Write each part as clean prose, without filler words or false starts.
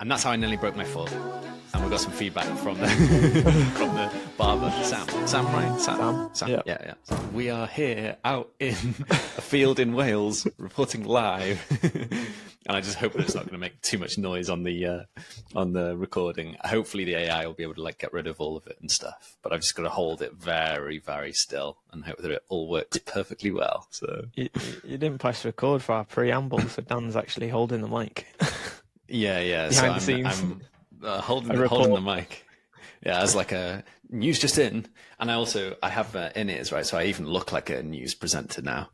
And that's how I nearly broke my foot. And we got some feedback from the from the barber, Sam. Sam, right? Sam. Yeah. Yeah. We are here out in a field in Wales, reporting live. And I just hope that it's not going to make too much noise on the recording. Hopefully, the AI will be able to get rid of all of it and stuff. But I've just got to hold it very, very still and hope that it all works perfectly well. So You didn't press record for our preamble, so Dan's actually holding the mic. Yeah. Behind the So scenes. I'm holding the mic. Yeah, as like a news just in, and I have in-ears, right? So I even look like a news presenter now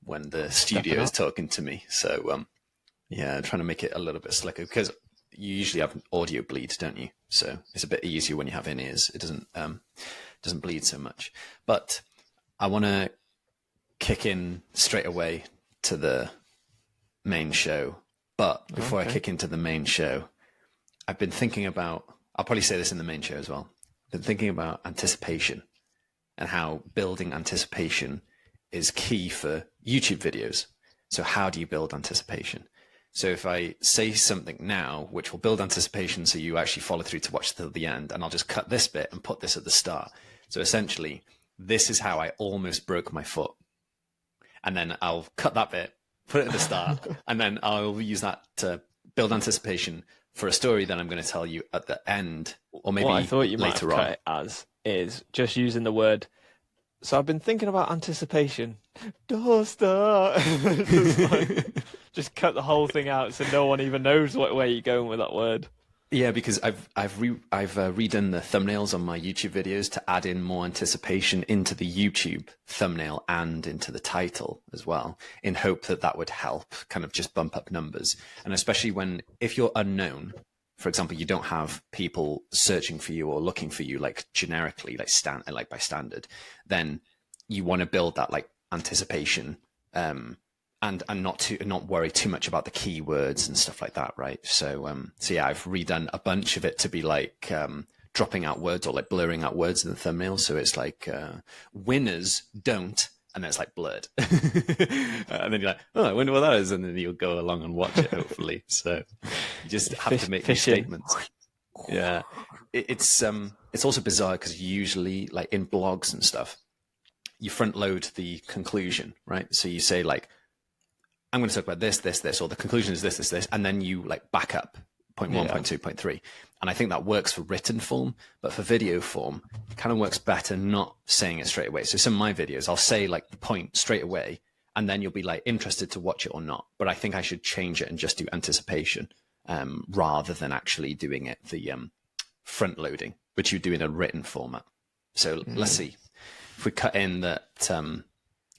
when the studio is talking to me. So yeah, I'm trying to make it a little bit slicker because you usually have audio bleed, don't you? So it's a bit easier when you have in-ears. It doesn't bleed so much. But I want to kick in straight away to the main show. But before I kick into the main show, I've been thinking about, I'll probably say this in the main show as well. I've been thinking about anticipation and how building anticipation is key for YouTube videos. So how do you build anticipation? So if I say something now, which will build anticipation so you actually follow through to watch till the end, and I'll just cut this bit and put this at the start. So essentially, this is how I almost broke my foot. And then I'll cut that bit, put it at the start, and then I'll use that to build anticipation for a story that I'm going to tell you at the end, or maybe What I thought you might have later cut on. it as is just using the word. So I've been thinking about anticipation. Doorstop. just cut the whole thing out so no one even knows where you're going with that word. Yeah, because I've redone the thumbnails on my YouTube videos to add in more anticipation into the YouTube thumbnail and into the title as well, in hope that that would help kind of just bump up numbers. And especially if you're unknown, for example, you don't have people searching for you or looking for you like generically, like by standard, then you want to build that like anticipation and not worry too much about the keywords and stuff like that, right? So yeah, I've redone a bunch of it to be like dropping out words or like blurring out words in the thumbnail. So it's like winners don't, and then it's like blurred, and then you're like, oh, I wonder what that is, and then you'll go along and watch it hopefully. So you just have to make these statements. Yeah, it's also bizarre because usually like in blogs and stuff, you front load the conclusion, right? So you say like, I'm going to talk about this, or the conclusion is this, and then you like back up point 1, point 2, point 3. And I think that works for written form, but for video form, it kind of works better not saying it straight away. So some of my videos, I'll say like the point straight away, and then you'll be like interested to watch it or not. But I think I should change it and just do anticipation rather than actually doing it the front loading, which you do in a written format. So let's see if we cut in that.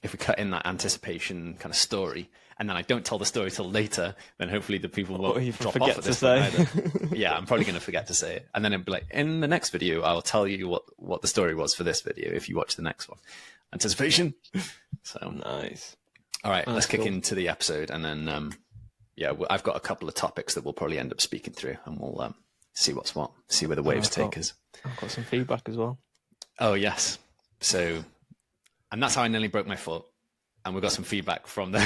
If we cut in that anticipation kind of story, and then I don't tell the story till later, then hopefully the people won't drop off at this point either. Yeah, I'm probably going to forget to say it. And then it'll be like, in the next video, I'll tell you what the story was for this video if you watch the next one. Anticipation. So nice. All right, let's kick into the episode. And then, yeah, I've got a couple of topics that we'll probably end up speaking through, and we'll see what's what, see where the waves take us. I've got some feedback as well. Oh, yes. So... And that's how I nearly broke my foot. And we got some feedback from the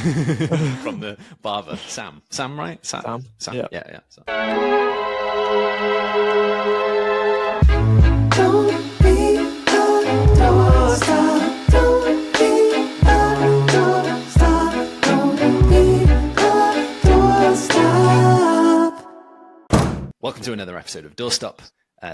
from the barber, Sam. Sam, right? Sam. Yeah. Don't be a doorstop. Don't be a doorstop. Don't be a doorstop. Welcome to another episode of Doorstop.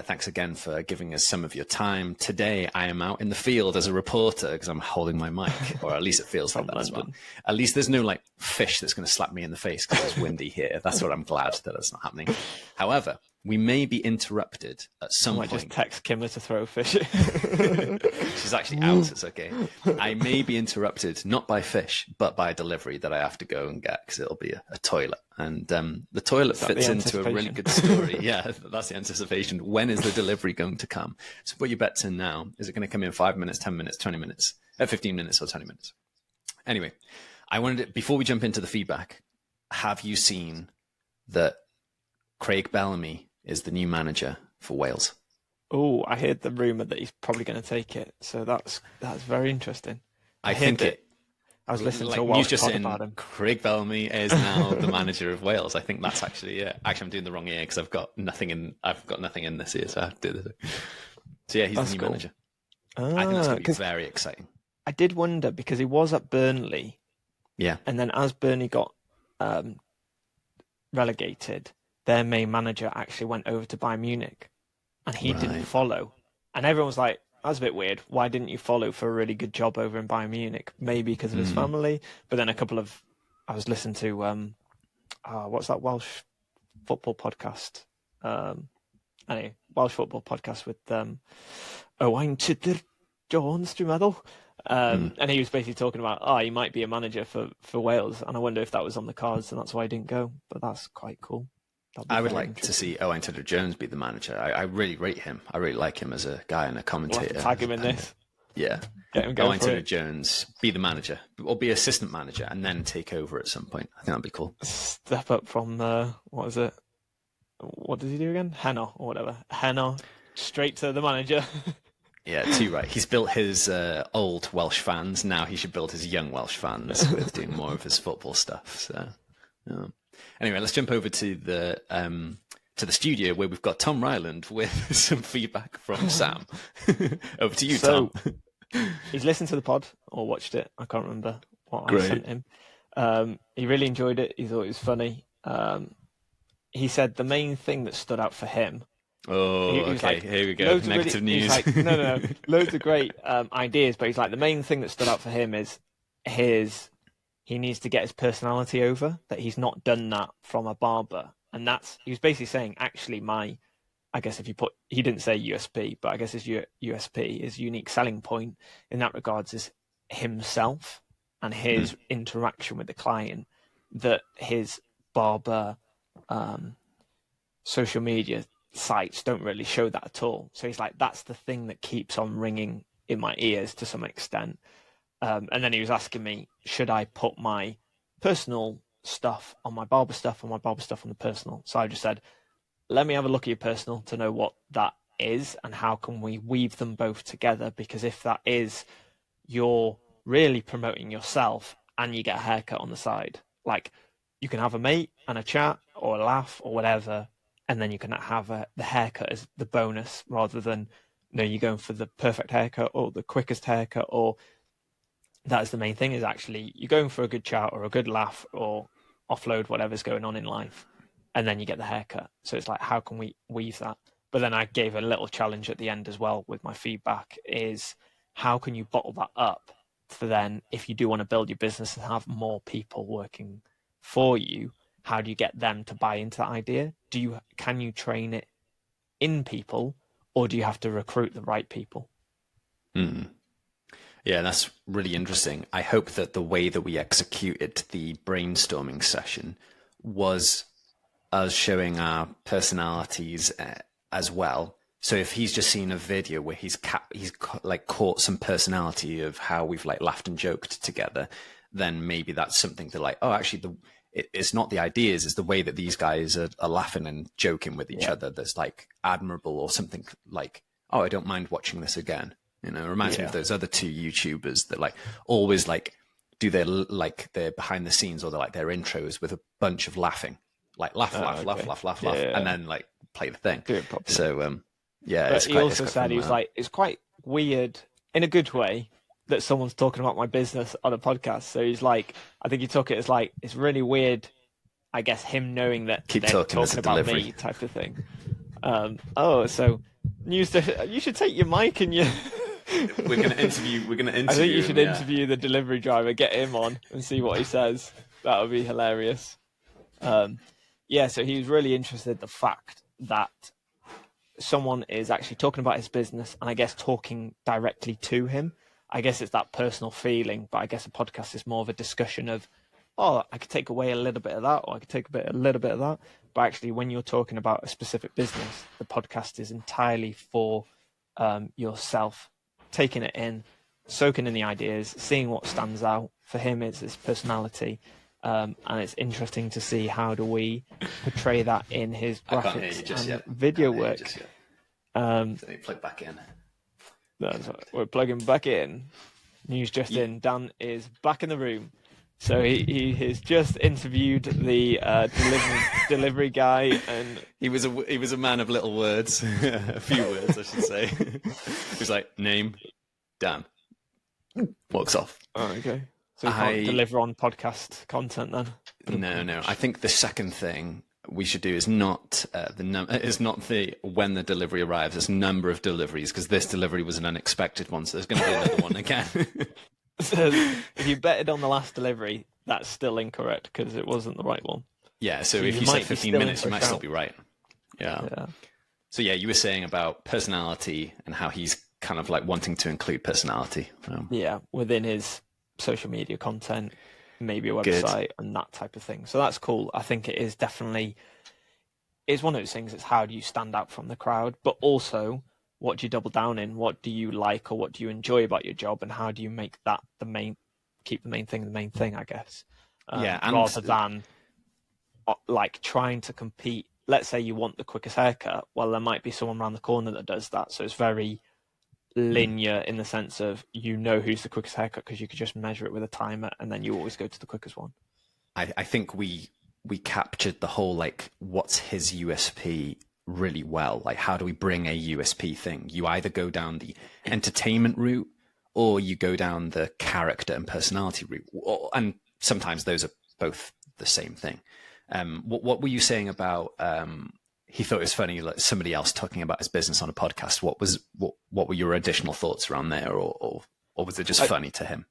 Thanks again for giving us some of your time. Today, I am out in the field as a reporter because I'm holding my mic, or at least it feels like that as well. At least there's no like fish that's going to slap me in the face because it's windy here. That's what I'm glad that it's not happening. However, we may be interrupted at some point. I might just text Kimmer to throw a fish. She's actually out. It's okay. I may be interrupted not by fish, but by a delivery that I have to go and get because it'll be a toilet. And the toilet fits into a really good story. Yeah, that's the anticipation. When is the delivery going to come? So put your bets in now. Is it going to come in 5 minutes, 10 minutes, 20 minutes, 15 minutes or 20 minutes? Anyway, I wanted to, before we jump into the feedback, have you seen that Craig Bellamy is the new manager for Wales? Oh, I heard the rumour that he's probably going to take it. So that's very interesting. I think I was listening like to a news Welsh just pod saying about him. Craig Bellamy is now the manager of Wales. I think that's actually Actually, I'm doing the wrong ear because I've got nothing in this ear, so I have to do this. So yeah, he's That's the new cool. manager. I think that's going to be 'Cause very exciting. I did wonder because he was at Burnley, Yeah. and then as Burnley got relegated, their main manager actually went over to Bayern Munich, and he didn't Right. follow. And everyone was like, "That's a bit weird. Why didn't you follow for a really good job over in Bayern Munich? Maybe because of his family." But then I was listening to what's that Welsh football podcast? Anyway, Welsh football podcast with Owain Tudor Jones, do you meddle? And he was basically talking about, he might be a manager for Wales, and I wonder if that was on the cards, and that's why he didn't go. But that's quite cool. I would like to see Owain Tudor Jones be the manager. I really rate him. I really like him as a guy and a We'll commentator. have to tag him in this. Yeah. Get him going Owain for Tudor it. Jones be the manager or be assistant manager and then take over at some point. I think that'd be cool. Step up from what is it? What does he do again? Henna or whatever. Henna straight to the manager. Yeah, too right. He's built his old Welsh fans. Now he should build his young Welsh fans with doing more of his football stuff. So, anyway, let's jump over to the studio where we've got Tom Ryland with some feedback from Sam. Over to you, So, Tom. He's listened to the pod or watched it. I can't remember what Great. I sent him. He really enjoyed it. He thought it was funny. He said the main thing that stood out for him. Oh, he was okay. like, Here we go. loads of Negative really- news. He's like, no. Loads of great ideas, but he's like, the main thing that stood out for him is he needs to get his personality over, that he's not done that from a barber. And he was basically saying, actually, I guess he didn't say USP, but I guess his USP, his unique selling point in that regards is himself and his interaction with the client, that his barber social media sites don't really show that at all. So he's like, that's the thing that keeps on ringing in my ears to some extent. And then he was asking me, should I put my personal stuff on my barber stuff, or my barber stuff on the personal? So I just said, let me have a look at your personal to know what that is and how can we weave them both together, because if that is, you're really promoting yourself and you get a haircut on the side. Like, you can have a mate and a chat or a laugh or whatever, and then you can have the haircut as the bonus, rather than you're going for the perfect haircut or the quickest haircut, or that is the main thing, is actually you're going for a good chat or a good laugh or offload whatever's going on in life, and then you get the haircut. So it's like, how can we weave that? But then I gave a little challenge at the end as well with my feedback, is how can you bottle that up for then, if you do want to build your business and have more people working for you, how do you get them to buy into that idea? Can you train it in people, or do you have to recruit the right people? Yeah, that's really interesting. I hope that the way that we executed the brainstorming session was us showing our personalities as well. So if he's just seen a video where he's like caught some personality of how we've like laughed and joked together, then maybe that's something to like, oh, actually it's not the ideas, it's the way that these guys are laughing and joking with each other that's like admirable, or something like, oh, I don't mind watching this again. It reminds me of those other two YouTubers that like always like do their behind the scenes, or their intros with a bunch of laughing, like laugh, and then like play the thing. So but he also said, he was like, it's quite weird in a good way that someone's talking about my business on a podcast. So he's like, I think he took it as like, it's really weird, I guess, him knowing that Keep they're talking talking about delivery. me type of thing. So you should take your mic and your we're gonna interview. I think you should interview the delivery driver, get him on and see what he says. That would be hilarious. So he was really interested in the fact that someone is actually talking about his business, and I guess talking directly to him. I guess it's that personal feeling, but I guess a podcast is more of a discussion of, I could take away a little bit of that, or I could take a little bit of that. But actually, when you're talking about a specific business, the podcast is entirely for yourself, taking it in, soaking in the ideas, seeing what stands out. For him, it's his personality. And it's interesting to see how do we portray that in his graphics and video work. Plug back in. That's right. We're plugging back in. News just in. Dan is back in the room. So he has just interviewed the delivery guy, and he was a man of little words, a few words, I should say. He was like, name, Dan. Walks off. Oh, okay. So you can't deliver on podcast content then? No. I think the second thing we should do is not the when the delivery arrives. It's number of deliveries, because this delivery was an unexpected one, so there's going to be another one again. So if you betted on the last delivery, that's still incorrect because it wasn't the right one. Yeah, so if you said 15 minutes, you might still be right. Yeah. So yeah, you were saying about personality and how he's kind of like wanting to include personality. Yeah, within his social media content, maybe a website and that type of thing. So that's cool. I think it is definitely, it's one of those things. It's how do you stand out from the crowd, but also what do you double down in? What do you like or what do you enjoy about your job, and how do you make that keep the main thing, I guess. Rather than like trying to compete. Let's say you want the quickest haircut. Well, there might be someone around the corner that does that. So it's very linear in the sense of, you know, who's the quickest haircut because you could just measure it with a timer, and then you always go to the quickest one. I think we captured the whole, like, what's his USP really well. Like, how do we bring a USP thing? You either go down the entertainment route or you go down the character and personality route. And sometimes those are both the same thing. What were you saying about, he thought it was funny, like somebody else talking about his business on a podcast? What were your additional thoughts around there, or was it just funny to him?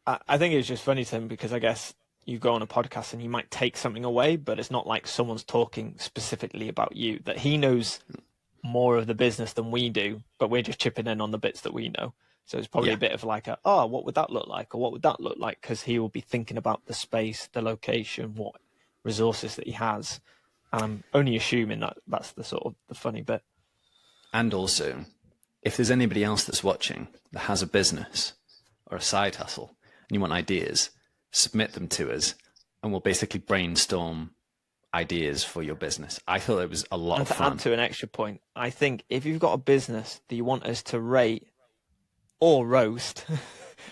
I think it's just funny to him because I guess you go on a podcast and you might take something away, but it's not like someone's talking specifically about you, that he knows more of the business than we do, but we're just chipping in on the bits that we know. So it's probably a bit of like what would that look like? Or what would that look like? Because he will be thinking about the space, the location, what resources that he has. And I'm only assuming that that's the sort of the funny bit. And also, if there's anybody else that's watching that has a business or a side hustle and you want ideas, submit them to us and we'll basically brainstorm ideas for your business. I thought it was a lot of fun. And to add to an extra point, I think if you've got a business that you want us to rate or roast,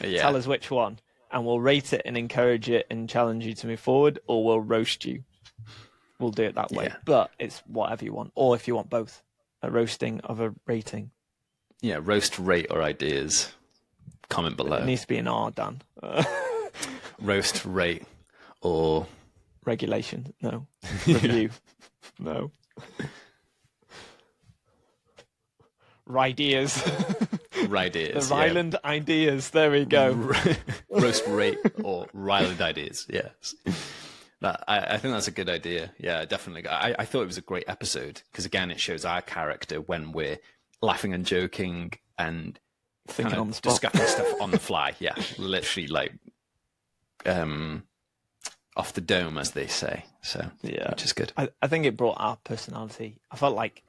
tell us which one, and we'll rate it and encourage it and challenge you to move forward, or we'll roast you. We'll do it that way. Yeah. But it's whatever you want, or if you want both, a roasting of a rating. Yeah, roast, rate, or ideas. Comment below. It needs to be an R, Dan. Roast, rate, or regulation. No. Review. No. Rideas. Rideas. The Ryland ideas. There we go. Roast, rate, or Ryland ideas. Yes. I think that's a good idea. Yeah, definitely. I thought it was a great episode because, again, it shows our character when we're laughing and joking and thinking on the spot, discussing stuff on the fly. Yeah, literally like off the dome, as they say. So yeah, which is good. I think it brought our personality. I felt like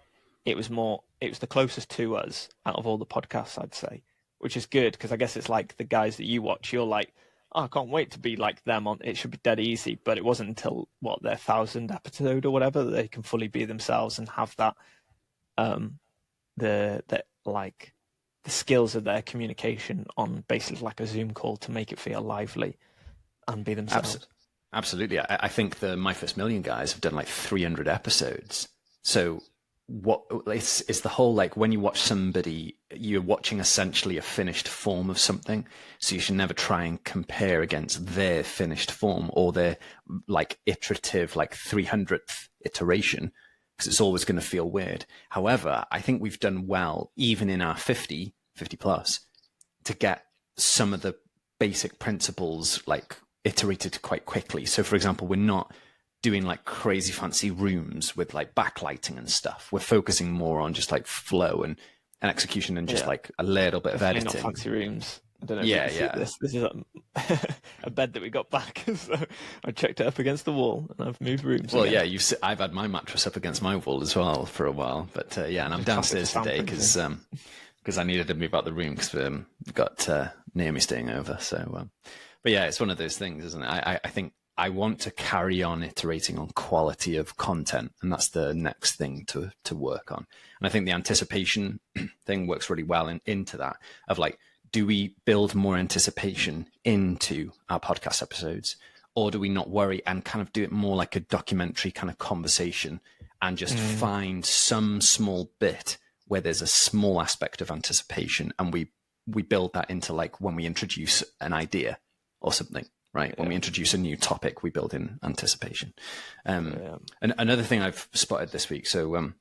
it was the closest to us out of all the podcasts, I'd say, which is good because I guess it's like the guys that you watch. You're like, oh, I can't wait to be like them. It should be dead easy. But it wasn't until their 1,000th episode or whatever that they can fully be themselves and have that the skills of their communication on basically like a Zoom call to make it feel lively and be themselves. Absolutely. I think the My First Million guys have done like 300 episodes. So it's the whole, like, when you watch somebody, you're watching essentially a finished form of something. So you should never try and compare against their finished form or their like iterative, like 300th iteration, because it's always going to feel weird. However, I think we've done well, even in our 50 plus, to get some of the basic principles like iterated quite quickly. So for example, we're not doing like crazy fancy rooms with like backlighting and stuff. We're focusing more on just like flow and execution and just like a little bit of editing. Not fancy rooms. I don't know. This is a bed that we got back. So I checked it up against the wall and I've moved rooms. Well, again. Yeah, I've had my mattress up against my wall as well for a while. But and I'm downstairs today because I needed to move out the room because we got Naomi staying over. So, but yeah, it's one of those things, isn't it? I think I want to carry on iterating on quality of content, and that's the next thing to work on. And I think the anticipation thing works really well into that, of like do we build more anticipation into our podcast episodes, or do we not worry and kind of do it more like a documentary kind of conversation and just find some small bit where there's a small aspect of anticipation, and we build that into, like, when we introduce an idea or something, right? When we introduce a new topic, we build in anticipation. And another thing I've spotted this week, so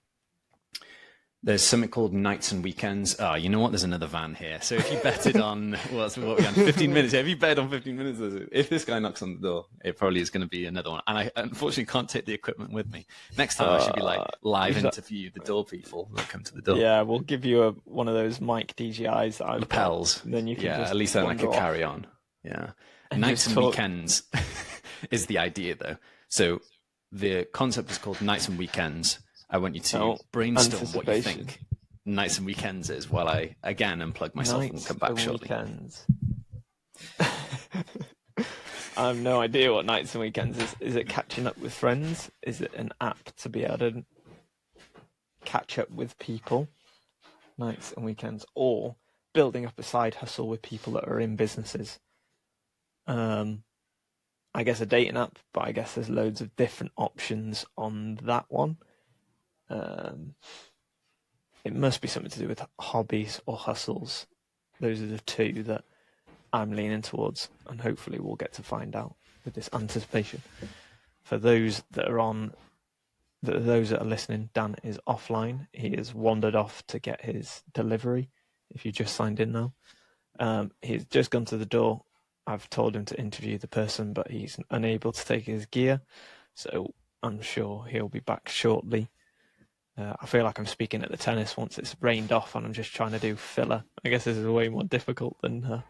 there's something called nights and weekends. Oh, you know what? There's another van here. So if you betted on, what we on 15 minutes, if you bet on 15 minutes, if this guy knocks on the door, it probably is going to be another one. And I unfortunately can't take the equipment with me. Next time I should be like live interview the door people that come to the door. Yeah, we'll give you one of those mic DJIs that I've lapels. Got, then you can just at least then I could carry on. Yeah. And nights and weekends is the idea, though. So the concept is called nights and weekends. I want you to brainstorm what you think nights and weekends is, while I again unplug myself and come back shortly. Weekends. I have no idea what nights and weekends is. Is it catching up with friends? Is it an app to be able to catch up with people? Nights and weekends, or building up a side hustle with people that are in businesses. I guess a dating app, but I guess there's loads of different options on that one. It must be something to do with hobbies or hustles. Those are the two that I'm leaning towards, and hopefully we'll get to find out with this anticipation. For those that are listening, Dan is offline. He has wandered off to get his delivery. If you just signed in now, he's just gone to the door. I've told him to interview the person, but he's unable to take his gear, so I'm sure he'll be back shortly. I feel like I'm speaking at the tennis once it's rained off and I'm just trying to do filler. I guess this is way more difficult than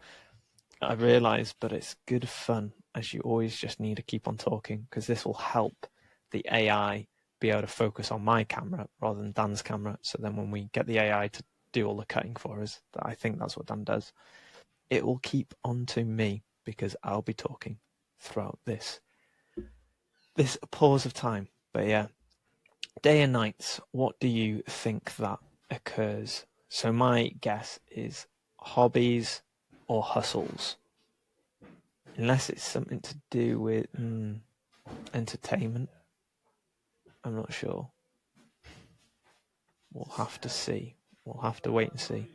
I realised, but it's good fun, as you always just need to keep on talking, because this will help the AI be able to focus on my camera rather than Dan's camera. So then when we get the AI to do all the cutting for us, I think that's what Dan does, it will keep on to me, because I'll be talking throughout this pause of time. But yeah. Day and nights, what do you think that occurs? So my guess is hobbies or hustles. Unless it's something to do with entertainment. I'm not sure. We'll have to see. We'll have to wait and see.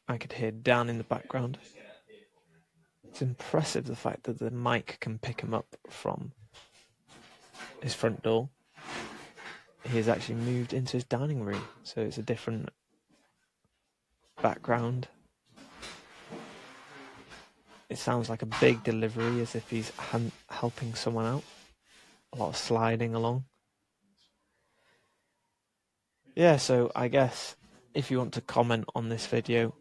I could hear Dan in the background. It's impressive, the fact that the mic can pick him up from his front door. He has actually moved into his dining room, so it's a different background. It sounds like a big delivery, as if he's helping someone out. A lot of sliding along. Yeah, so I guess if you want to comment on this video,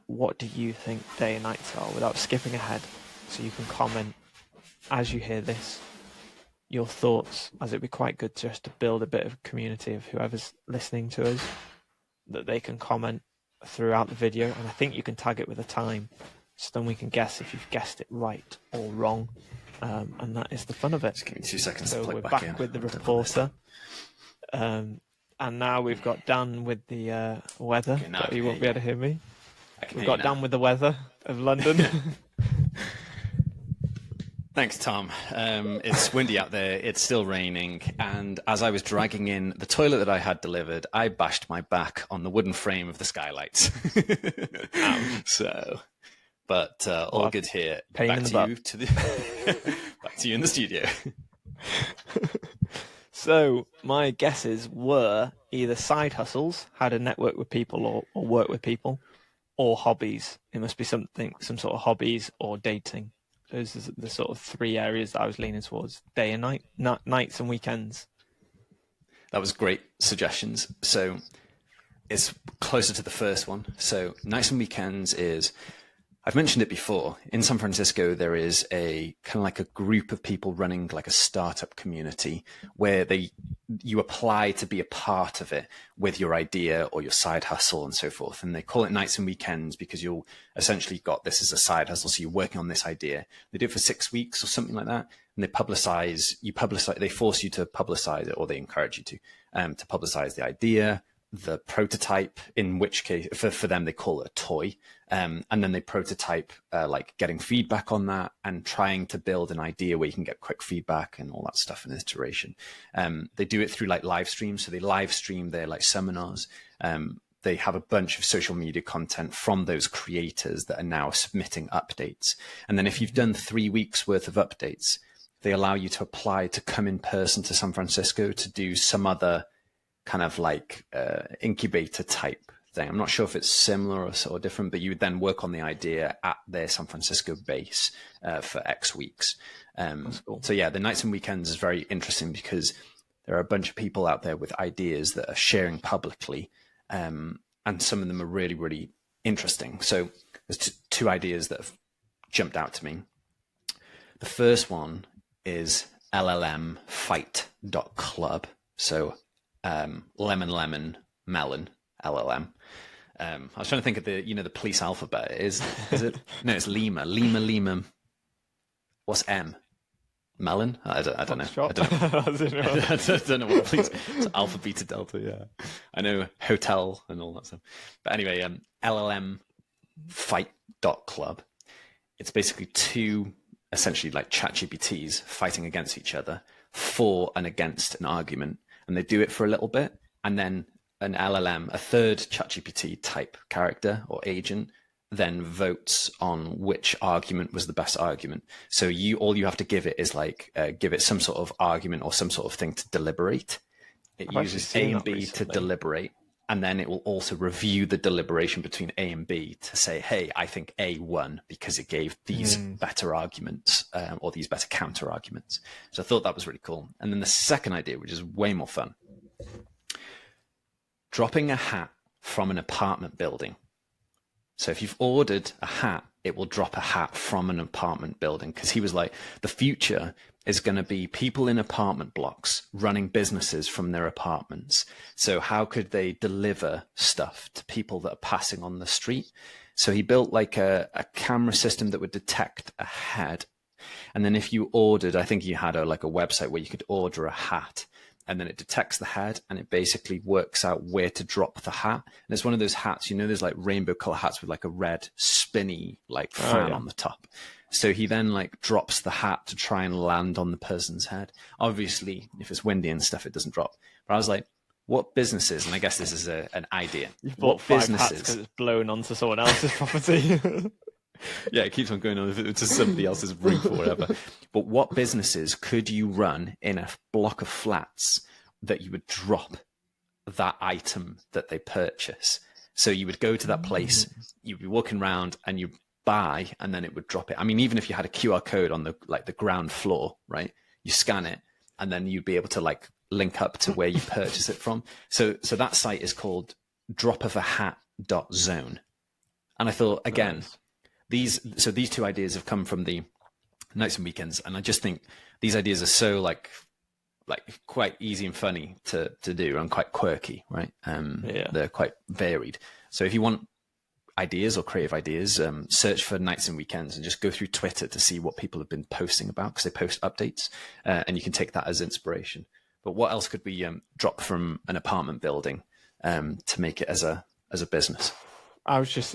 what do you think day and nights are, without skipping ahead? So you can comment as you hear this, your thoughts, as it'd be quite good just to build a bit of a community of whoever's listening to us, that they can comment throughout the video. And I think you can tag it with a time, so then we can guess if you've guessed it right or wrong. And that is the fun of it. Just give me 2 seconds so to plug we're back back in. with the reporter. And now we've got Dan with the weather. Okay, now but you won't be able to hear me. We've got Dan Dan with the weather of London. Thanks, Tom. It's windy out there. It's still raining. And as I was dragging in the toilet that I had delivered, I bashed my back on the wooden frame of the skylights. So, but all good here. Pain Back in the to butt. you back to you in the studio. So my guesses were either side hustles, how to network with people or work with people, or hobbies. It must be some sort of hobbies or dating. Those are the sort of three areas that I was leaning towards: day and night, nights and weekends. That was great suggestions. So it's closer to the first one. So nights and weekends is, I've mentioned it before, in San Francisco, there is a kind of like a group of people running like a startup community where you apply to be a part of it with your idea or your side hustle and so forth. And they call it nights and weekends because you'll essentially got this as a side hustle. So you're working on this idea. They do it for 6 weeks or something like that. And they publicize, they force you to publicize it, or they encourage you to publicize the idea, the prototype, in which case for them they call it a toy, and then they prototype like getting feedback on that and trying to build an idea where you can get quick feedback and all that stuff in iteration. They do it through like live streams, so they live stream their like seminars. They have a bunch of social media content from those creators that are now submitting updates, and then if you've done 3 weeks worth of updates, they allow you to apply to come in person to San Francisco to do some other kind of like incubator type thing. I'm not sure if it's similar or sort of different, but you would then work on the idea at their San Francisco base for X weeks. Cool. So yeah, the nights and weekends is very interesting because there are a bunch of people out there with ideas that are sharing publicly, and some of them are really, really interesting. So there's two ideas that have jumped out to me. The first one is llmfight.club. So lemon, lemon, melon, LLM. I was trying to think of the, the police alphabet. Is it? No, it's Lima. Lima, Lima. What's M? Melon? I don't know. I don't know what police. It's Alpha, Beta, Delta. Yeah, I know hotel and all that stuff. But anyway, llmfight.club. It's basically two essentially like ChatGPTs fighting against each other for and against an argument. And they do it for a little bit, and then an LLM, a third ChatGPT type character or agent, then votes on which argument was the best argument. So all you have to give it is like give it some sort of argument or some sort of thing to deliberate. It uses A and B to deliberate, and then it will also review the deliberation between A and B to say, hey, I think A won because it gave these better arguments or these better counter arguments. So I thought that was really cool. And then the second idea, which is way more fun, dropping a hat from an apartment building. So if you've ordered a hat, it will drop a hat from an apartment building, because he was like, the future is going to be people in apartment blocks running businesses from their apartments. So how could they deliver stuff to people that are passing on the street? So he built like a camera system that would detect a head. And then if you ordered, I think he had a website where you could order a hat, and then it detects the head and it basically works out where to drop the hat. And it's one of those hats, there's like rainbow color hats with like a red spinny like fan on the top. So he then like drops the hat to try and land on the person's head. Obviously, if it's windy and stuff, it doesn't drop. But I was like, what businesses, and I guess this is an idea. You've bought 5 hats because it's blown onto someone else's property. Yeah, it keeps on going on to somebody else's roof or whatever. But what businesses could you run in a block of flats that you would drop that item that they purchase? So you would go to that place, you'd be walking around and you buy, and then it would drop it. I mean, even if you had a QR code on the ground floor, right? You scan it, and then you'd be able to like link up to where you purchase it from. So that site is called dropofahat.zone. And I thought, again, these two ideas have come from the nights and weekends, and I just think these ideas are so like quite easy and funny to do, and quite quirky, right? They're quite varied. So if you want ideas or creative ideas, search for nights and weekends and just go through Twitter to see what people have been posting about, because they post updates, and you can take that as inspiration. But what else could we drop from an apartment building to make it as a business? I was just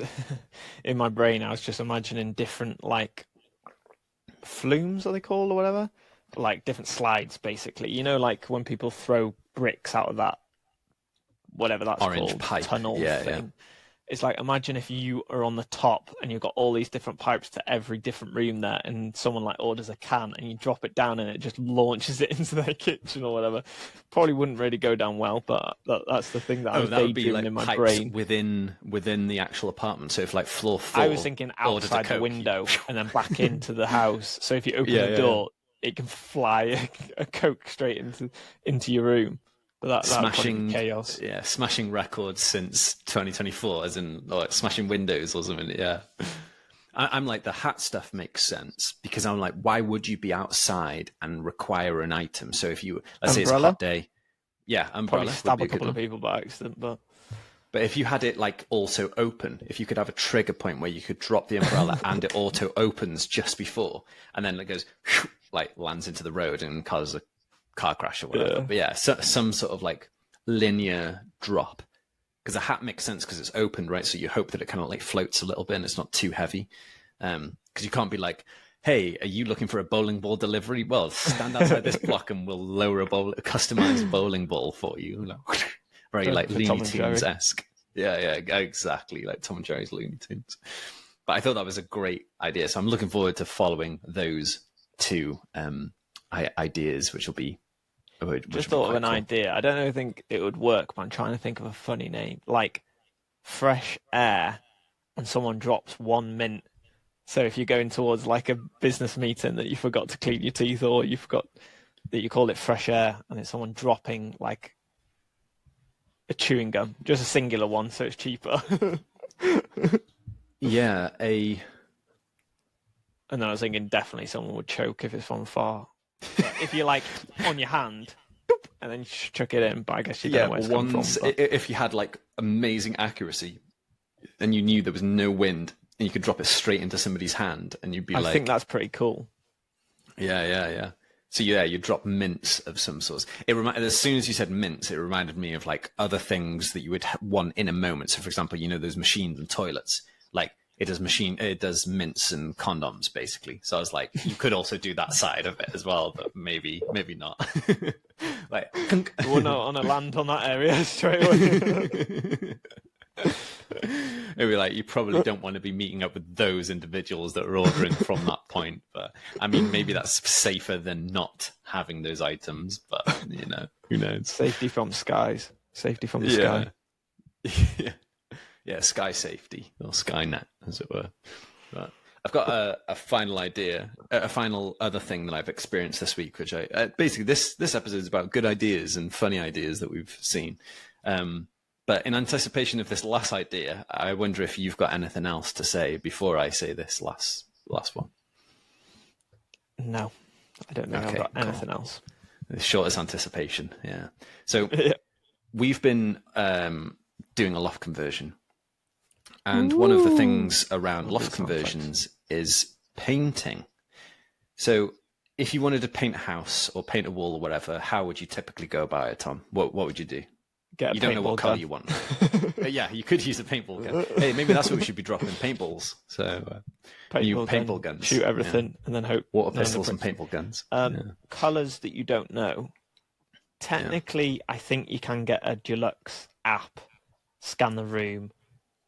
in my brain, I was just imagining different like flumes, are they called, or whatever, like different slides, basically. Like when people throw bricks out of that, whatever that's orange called, pipe tunnel thing. Yeah. It's like, imagine if you are on the top and you've got all these different pipes to every different room there, and someone like orders a can and you drop it down and it just launches it into their kitchen or whatever. Probably wouldn't really go down well, but that's the thing that I was daydreaming like in my pipes brain. within the actual apartment. So if like floor 4, I was thinking outside the window and then back into the house. So if you open the door, it can fly a Coke straight into your room. But smashing chaos. Yeah, smashing records since 2024, as in smashing windows or something. Yeah, I'm like, the hat stuff makes sense, because I'm like, why would you be outside and require an item? So if you, let's say it's a hot day, umbrella, probably stab a couple of people by accident, but if you had it like also open, if you could have a trigger point where you could drop the umbrella and it auto opens just before, and then it goes like lands into the road and causes a car crash or whatever. But some sort of like linear drop because a hat makes sense because it's open, right? So you hope that it kind of like floats a little bit and it's not too heavy. Because you can't be like, hey, are you looking for a bowling ball delivery? Well, stand outside this block and we'll lower a customized bowling ball for you. Very like Looney Tunes-esque. Yeah, exactly. Like Tom and Jerry's Looney Tunes. But I thought that was a great idea. So I'm looking forward to following those two ideas, which will be... Just thought of an idea. I don't think it would work, but I'm trying to think of a funny name. Like fresh air and someone drops one mint. So if you're going towards like a business meeting that you forgot to clean your teeth, or you forgot that you call it fresh air, and it's someone dropping like a chewing gum, just a singular one, so it's cheaper. Yeah, And then I was thinking definitely someone would choke if it's from far. But if you're like on your hand, and then chuck it in, but I guess you don't know where it's come from. But... If you had like amazing accuracy, and you knew there was no wind, and you could drop it straight into somebody's hand, and you'd be I think that's pretty cool. Yeah. So yeah, you drop mints of some sorts. As soon as you said mints, it reminded me of like other things that you would want in a moment. So for example, those machines and toilets, like it does mints and condoms basically. So I was like, you could also do that side of it as well, but maybe not. Like, we're not on a land on that area straight away. Maybe like you probably don't want to be meeting up with those individuals that are ordering from that point, but I mean maybe that's safer than not having those items, but who knows. Safety from the sky. Yeah, sky safety, or Skynet as it were. But I've got a final idea, a final other thing that I've experienced this week, which basically this episode is about good ideas and funny ideas that we've seen. But in anticipation of this last idea, I wonder if you've got anything else to say before I say this last one. No, I don't think I've got anything else. The shortest anticipation, yeah. So we've been doing a loft conversion. And one of the things around loft conversions is painting. So if you wanted to paint a house or paint a wall or whatever, how would you typically go about it, Tom? What would you do? You don't know what colour you want. Yeah, you could use a paintball gun. Hey, maybe that's what we should be dropping, paintballs. So paintball guns. Shoot everything and then hope. Water pistols and paintball guns. Colours that you don't know. Technically, I think you can get a deluxe app, scan the room,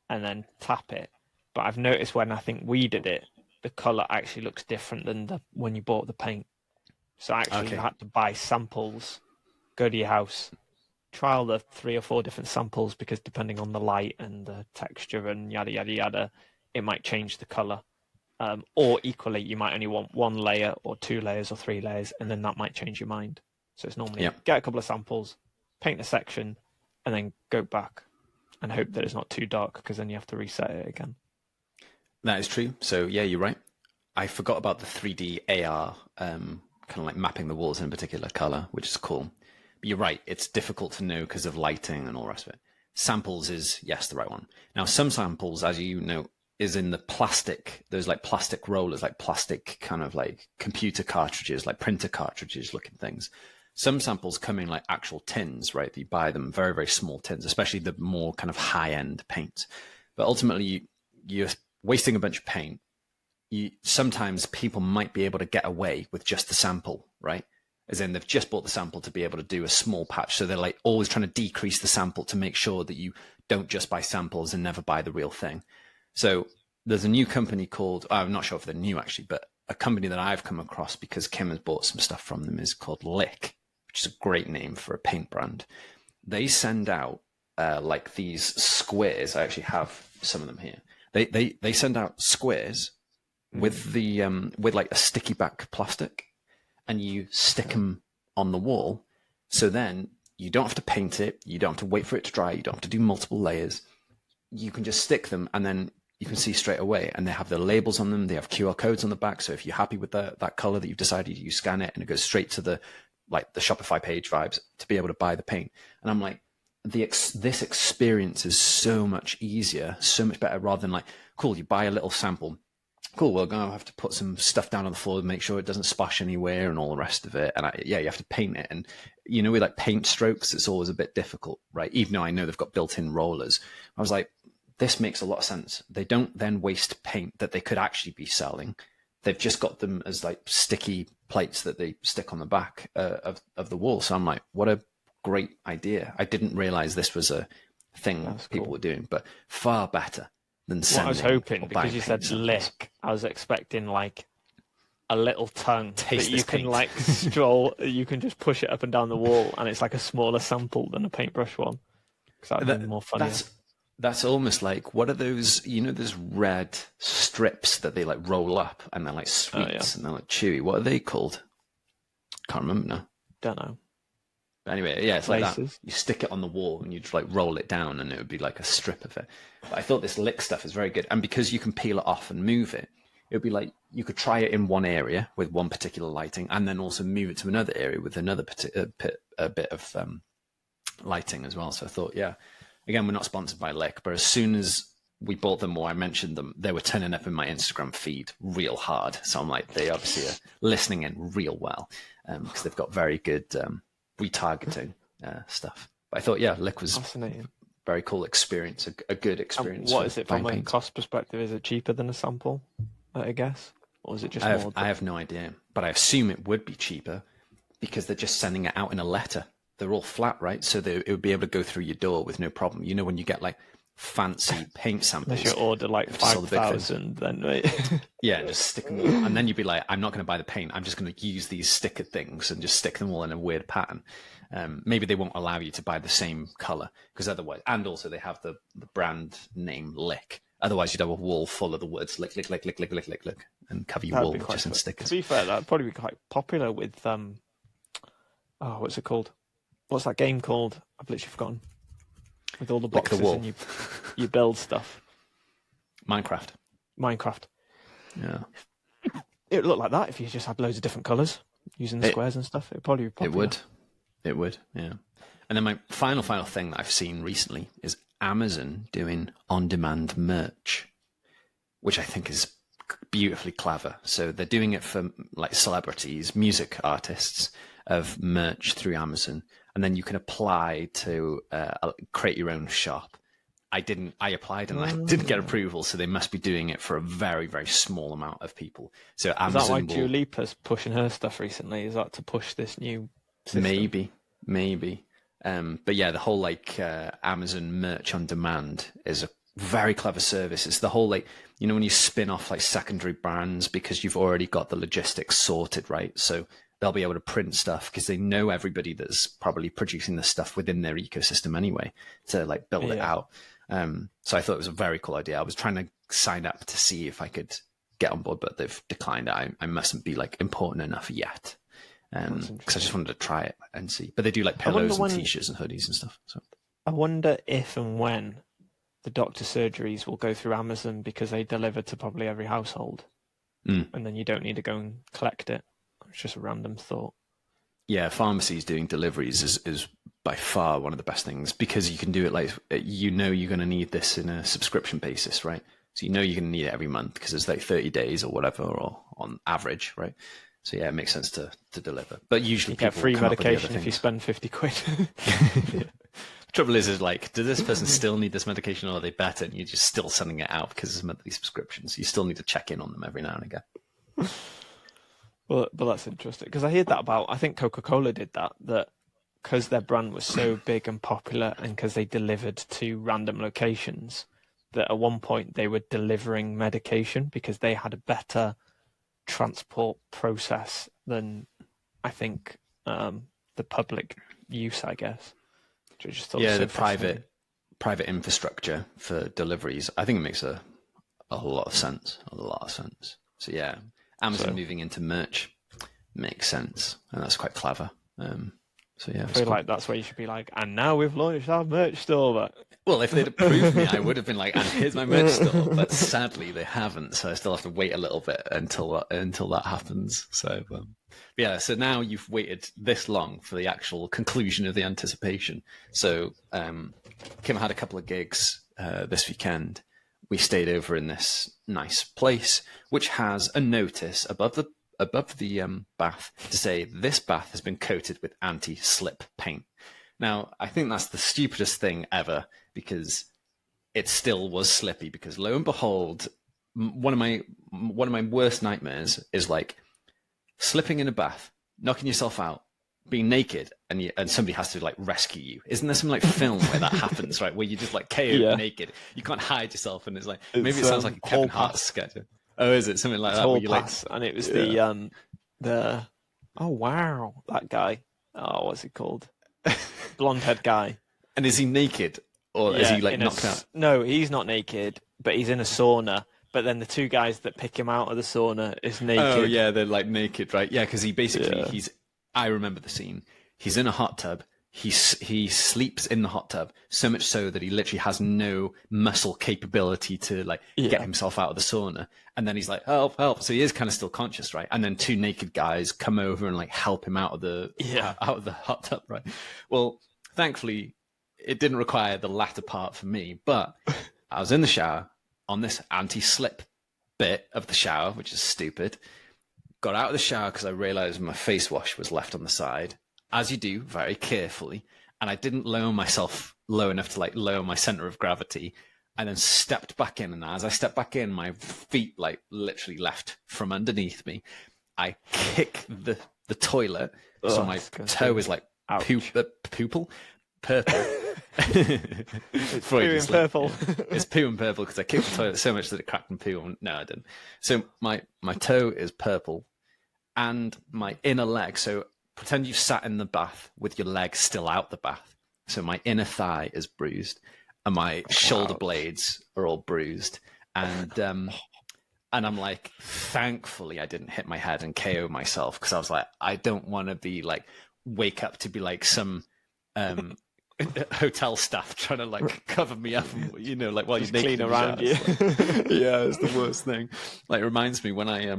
and then tap it. But I've noticed when I think we did it, the colour actually looks different than when you bought the paint. So actually you had to buy samples, go to your house, trial the 3 or 4 different samples, because depending on the light and the texture and yada, yada, yada, it might change the colour. Or equally, you might only want 1 layer or 2 layers or 3 layers, and then that might change your mind. So it's normally get a couple of samples, paint a section, and then go back and hope that it's not too dark, because then you have to reset it again. That is true. So yeah, you're right. I forgot about the 3D AR, kind of like mapping the walls in a particular color, which is cool. But you're right. It's difficult to know because of lighting and all the rest of it. Samples is, yes, the right one. Now, some samples, as you know, is in the plastic, those like plastic rollers, like plastic kind of like computer cartridges, like printer cartridges looking things. Some samples come in like actual tins, right? You buy them very, very small tins, especially the more kind of high-end paint. But ultimately, you're wasting a bunch of paint. Sometimes people might be able to get away with just the sample, right? As in they've just bought the sample to be able to do a small patch. So they're like always trying to decrease the sample to make sure that you don't just buy samples and never buy the real thing. So there's a new company called, I'm not sure if they're new actually, but a company that I've come across because Kim has bought some stuff from them is called Lick, which is a great name for a paint brand. They send out like these squares. I actually have some of them here. They send out squares with the with like a sticky back plastic, and you stick them on the wall. So then you don't have to paint it. You don't have to wait for it to dry. You don't have to do multiple layers. You can just stick them, and then you can see straight away. And they have the labels on them. They have QR codes on the back. So if you're happy with that color that you've decided, you scan it, and it goes straight to the Shopify page vibes to be able to buy the paint. And I'm like, this experience is so much easier, so much better, rather than like, cool, you buy a little sample, cool, we're going to have to put some stuff down on the floor to make sure it doesn't splash anywhere and all the rest of it. And you have to paint it. And, with like paint strokes, it's always a bit difficult, right? Even though I know they've got built-in rollers. I was like, this makes a lot of sense. They don't then waste paint that they could actually be selling. They've just got them as like sticky plates that they stick on the back of the wall. So I'm like, what a great idea. I didn't realize this was a thing people were doing, but far better than sending. What I was hoping, because you said lick, I was expecting like a little tongue Taste that you this can paint. like stroll, you can just push it up and down the wall, and it's like a smaller sample than a paintbrush one. Because that would be more funny. That's almost like, what are those, those red strips that they like roll up and they're like sweets and they're like chewy. What are they called? Can't remember now. Don't know. But anyway, yeah, it's like that. Places. You stick it on the wall and you just like roll it down and it would be like a strip of it. But I thought this lick stuff is very good. And because you can peel it off and move it, it would be like you could try it in one area with one particular lighting and then also move it to another area with another a bit of lighting as well. So I thought, yeah, again, we're not sponsored by Lick, but as soon as we bought them or I mentioned them, they were turning up in my Instagram feed real hard. So I'm like, they obviously are listening in real well because they've got very good retargeting stuff. But I thought, yeah, Lick was Fascinating. very cool experience, a good experience. What is it from buying a paint. cost perspective? Is it cheaper than a sample, I guess? Or is it just more? I have no idea, but I assume it would be cheaper because they're just sending it out in a letter. They're all flat, right? So it would be able to go through your door with no problem. When you get like fancy paint samples. Unless you order like sell the big things. 5,000, then right? Yeah, just stick them all. And then you'd be like, I'm not going to buy the paint. I'm just going to use these sticker things and just stick them all in a weird pattern. Maybe they won't allow you to buy the same color because otherwise, and also they have the brand name Lick. Otherwise, you'd have a wall full of the words lick, lick, lick, lick, lick, lick, lick, lick, and cover your That'd wall be with quite just in fun. stickers. To be fair, that'd probably be quite popular with what's it called? What's that game called? I've literally forgotten. With all the Lick the boxes wall. and you build stuff. Minecraft. Minecraft. Yeah, It would look like that if you just had loads of different colours using the squares and stuff. It'd probably be popular. It would. Yeah. And then my final thing that I've seen recently is Amazon doing on-demand merch, which I think is beautifully clever. So they're doing it for like celebrities, music artists, of merch through Amazon, and then you can apply to create your own shop. I applied and I didn't get approval, so they must be doing it for a very, very small amount of people. So Amazon Is that why Dua Lipa's pushing her stuff recently? Is that to push this new system? Maybe. But yeah, the whole like Amazon merch on demand is a very clever service. It's the whole like, when you spin off like secondary brands because you've already got the logistics sorted, right? So they'll be able to print stuff because they know everybody that's probably producing this stuff within their ecosystem anyway to like build it out. So I thought it was a very cool idea. I was trying to sign up to see if I could get on board, but they've declined. I mustn't be like important enough yet. Because I just wanted to try it and see. But they do like pillows and t-shirts and hoodies and stuff. So I wonder if and when the doctor surgeries will go through Amazon because they deliver to probably every household. And then you don't need to go and collect it. It's just a random thought. Yeah, pharmacies doing deliveries is by far one of the best things because you can do it like, you're going to need this in a subscription basis, right? So you're going to need it every month because it's like 30 days or whatever, or on average, right? So yeah, it makes sense to deliver. But usually You get people free come up with the other medication if you things. spend 50 quid. Yeah. Trouble is like, does this person still need this medication or are they better? And you're just still sending it out because it's monthly subscriptions. You still need to check in on them every now and again. Well, but that's interesting because I heard that about. I think Coca-Cola did that because their brand was so big and popular, and because they delivered to random locations, that at one point they were delivering medication because they had a better transport process than I think the public use, I guess. Which I just thought was so The fascinating. private infrastructure for deliveries. I think it makes a lot of sense. So yeah. Amazon moving into merch makes sense, and that's quite clever. So yeah, I feel like that's where you should be like, and now we've launched our merch store. But well, if they'd approved me, I would have been like, and here's my merch store. But sadly, they haven't, so I still have to wait a little bit until that happens. So yeah, so now you've waited this long for the actual conclusion of the anticipation. So Kim had a couple of gigs this weekend. we stayed over in this nice place, which has a notice above the bath to say this bath has been coated with anti-slip paint. Now, I think that's the stupidest thing ever, because it still was slippy. Because lo and behold, one of my worst nightmares is like slipping in a bath, knocking yourself out, being naked, and somebody has to like rescue you. Isn't there some like film where that happens, right? Where you just like KO naked, you can't hide yourself, and it's like maybe it sounds like a Kevin Hart sketch. Oh, is it something like that? Where you pass, and it was the oh wow, that guy. Oh, what's he called? Blonde head guy. And is he naked, or is he like knocked out? No, he's not naked, but he's in a sauna. But then the two guys that pick him out of the sauna is naked. Oh yeah, they're like naked, right? Yeah, because he basically he's. I remember the scene. He's in a hot tub. He sleeps in the hot tub, so much so that he literally has no muscle capability to like get himself out of the sauna. And then he's like, help, help. So he is kind of still conscious, right? And then two naked guys come over and like help him out of the hot tub, right? Well, thankfully, it didn't require the latter part for me. But I was in the shower on this anti-slip bit of the shower, which is stupid. Got out of the shower because I realized my face wash was left on the side, as you do, very carefully. And I didn't lower myself low enough to like lower my center of gravity. And then stepped back in. And as I stepped back in, my feet like literally left from underneath me. I kick the toilet. So my toe is like purple. It's poo and purple. It's poo and purple because I kicked the toilet so much that it cracked and poo. No, I didn't. So my toe is purple and my inner leg. So pretend you've sat in the bath with your leg still out the bath. So my inner thigh is bruised and my shoulder blades are all bruised. And I'm like, thankfully I didn't hit my head and KO myself, because I was like, I don't want to be like, wake up to be like some hotel staff trying to like cover me up, you know, like while you're naked clean around you. Yeah, it's the worst thing. Like, it reminds me when I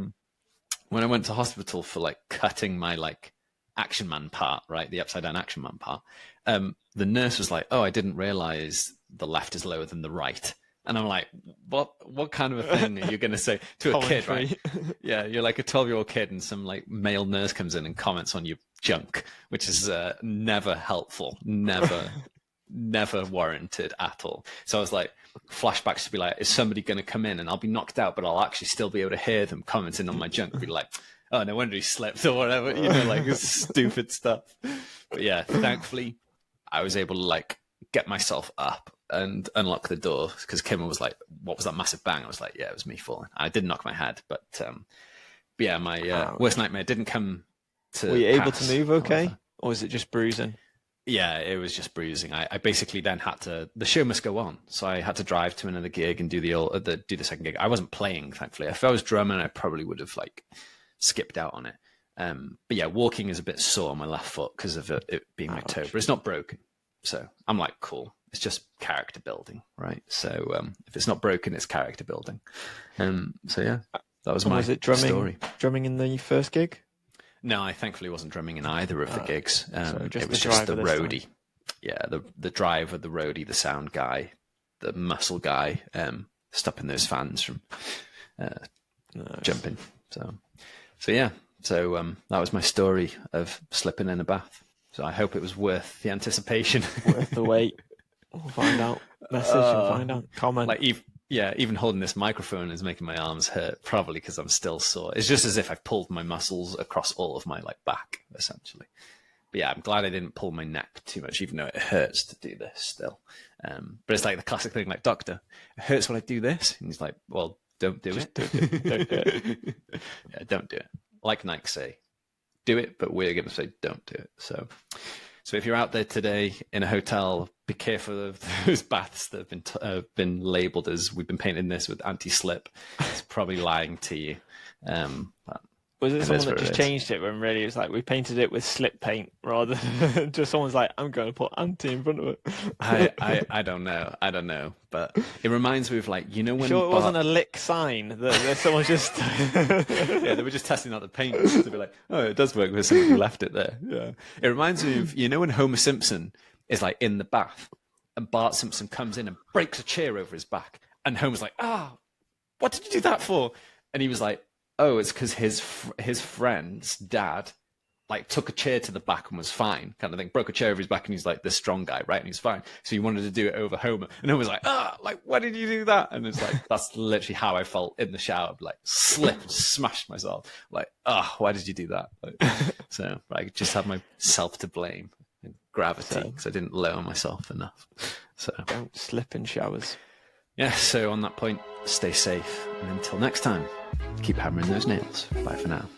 went to hospital for like cutting my like Action Man part, right, the upside down Action Man part, the nurse was like, oh, I didn't realize the left is lower than the right. And I'm like, what kind of a thing are you going to say to a kid, right? Yeah, you're like a 12-year-old kid and some like male nurse comes in and comments on your junk, which is never helpful, never warranted at all. So I was like, flashbacks to be like, is somebody going to come in and I'll be knocked out, but I'll actually still be able to hear them commenting on my junk, be like, oh, no wonder he slept or whatever, you know, like stupid stuff. But yeah, thankfully I was able to like get myself up and unlock the door, because Kim was like, what was that massive bang? I was like, yeah, it was me falling. I did knock my head, but yeah, my worst nightmare didn't come to Were you able pass, to move okay? however. Or was it just bruising? Yeah, it was just bruising. I basically then had to, the show must go on. So I had to drive to another gig and do the second gig. I wasn't playing, thankfully. If I was drumming, I probably would have like skipped out on it. But yeah, walking is a bit sore on my left foot because of it being my toe, but it's not broken. So I'm like, cool. It's just character building, right? So if it's not broken, it's character building. So yeah, that was my story. Drumming in the first gig? No, I thankfully wasn't drumming in either of the gigs. So it was just the roadie. Yeah, the driver, the roadie, the sound guy, the muscle guy, stopping those fans from jumping. So yeah, so that was my story of slipping in a bath. So I hope it was worth the anticipation. Worth the wait. We'll find out. Message and find out. Comment. Like, even holding this microphone is making my arms hurt, probably because I'm still sore. It's just as if I've pulled my muscles across all of my like back, essentially. But yeah, I'm glad I didn't pull my neck too much, even though it hurts to do this still. But it's like the classic thing, like, doctor, it hurts when I do this. And he's like, well, don't do it. Don't do it. Yeah, don't do it. Like Nike say, do it, but we're going to say don't do it. So if you're out there today in a hotel, be careful of those baths that have been labelled as we've been painting this with anti-slip. It's probably lying to you. But was it someone that just changed it when really it's like we painted it with slip paint rather than just someone's like, I'm going to put anti in front of it? I don't know. But it reminds me of like, you know, when sure it wasn't a lick sign that someone just yeah, they were just testing out the paint to be like, oh, it does work because somebody left it there. Yeah, it reminds me of, you know, when Homer Simpson is like in the bath and Bart Simpson comes in and breaks a chair over his back And Homer's like, what did you do that for? And he was like, oh, it's because his friend's dad like took a chair to the back and was fine, kind of thing. Broke a chair over his back, and he's like this strong guy, right? And he's fine. So he wanted to do it over Homer, and Homer's like, like, why did you do that? And it's like, that's literally how I felt in the shower, like slipped, smashed myself, like, why did you do that? Like, so I just had myself to blame and gravity because I didn't lower myself enough. So Don't slip in showers. yeah. So on that point, stay safe, and until next time, keep hammering those nails. Bye for now.